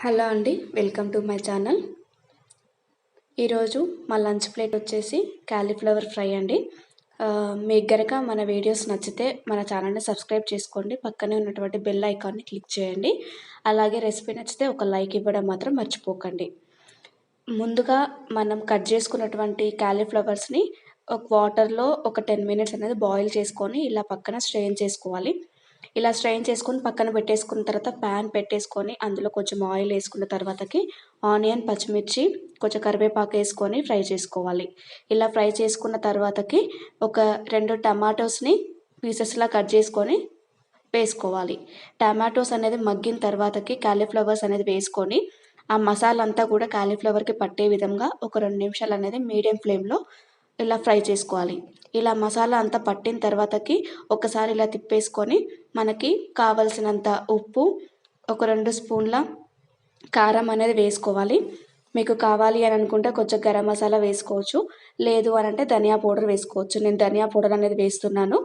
Hello అండి, welcome to my channel. ఈరోజు మా లంచ్ ప్లేట్ వచ్చేసి క్యాలీఫ్లవర్ ఫ్రై అండి. మీకు గనక మన వీడియోస్ నచ్చితే మన ఛానల్ని సబ్స్క్రైబ్ చేసుకోండి, పక్కనే ఉన్నటువంటి బెల్ ఐకాన్ని క్లిక్ చేయండి. అలాగే రెసిపీ నచ్చితే ఒక లైక్ ఇవ్వడం మాత్రం మర్చిపోకండి. ముందుగా మనం కట్ చేసుకున్నటువంటి క్యాలీఫ్లవర్స్ని ఒక వాటర్లో ఒక 10 మినిట్స్ అనేది బాయిల్ చేసుకొని ఇలా పక్కన స్ట్రెయిన్ చేసుకోవాలి. ఇలా స్ట్రెయిన్ చేసుకొని పక్కన పెట్టేసుకున్న తర్వాత ప్యాన్ పెట్టేసుకొని అందులో కొంచెం ఆయిల్ వేసుకున్న తర్వాతకి ఆనియన్, పచ్చిమిర్చి, కొంచెం కరివేపాకు వేసుకొని ఫ్రై చేసుకోవాలి. ఇలా ఫ్రై చేసుకున్న తర్వాతకి ఒక 2 టమాటోస్ని పీసెస్లా కట్ చేసుకొని వేసుకోవాలి. టమాటోస్ అనేది మగ్గిన తర్వాతకి క్యాలీఫ్లవర్స్ అనేది వేసుకొని ఆ మసాలా అంతా కూడా క్యాలీఫ్లవర్కి పట్టే విధంగా ఒక 2 నిమిషాలు అనేది మీడియం ఫ్లేమ్లో ఇలా ఫ్రై చేసుకోవాలి. ఇలా మసాలా అంతా పట్టిన తర్వాతకి ఒకసారి ఇలా తిప్పేసుకొని మనకి కావలసినంత ఉప్పు, ఒక 2 స్పూన్ల కారం అనేది వేసుకోవాలి. మీకు కావాలి అని అనుకుంటే కొంచెం గరం మసాలా వేసుకోవచ్చు, లేదు అని అంటే ధనియా పౌడర్ వేసుకోవచ్చు. నేను ధనియా పౌడర్ అనేది వేస్తున్నాను.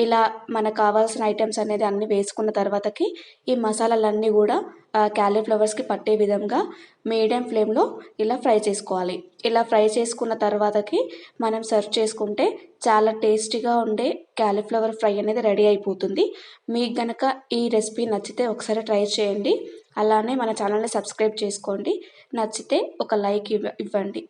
ఇలా మనకు కావాల్సిన ఐటమ్స్ అనేది అన్నీ వేసుకున్న తర్వాతకి ఈ మసాలాలన్నీ కూడా క్యాలీఫ్లవర్స్కి పట్టే విధంగా మీడియం ఫ్లేమ్లో ఇలా ఫ్రై చేసుకోవాలి. ఇలా ఫ్రై చేసుకున్న తర్వాతకి మనం సర్వ్ చేసుకుంటే చాలా టేస్టీగా ఉండే క్యాలీఫ్లవర్ ఫ్రై అనేది రెడీ అయిపోతుంది. మీకు కనుక ఈ రెసిపీ నచ్చితే ఒకసారి ట్రై చేయండి. అలానే మన ఛానల్ని సబ్స్క్రైబ్ చేసుకోండి. నచ్చితే ఒక లైక్ ఇవ్వండి.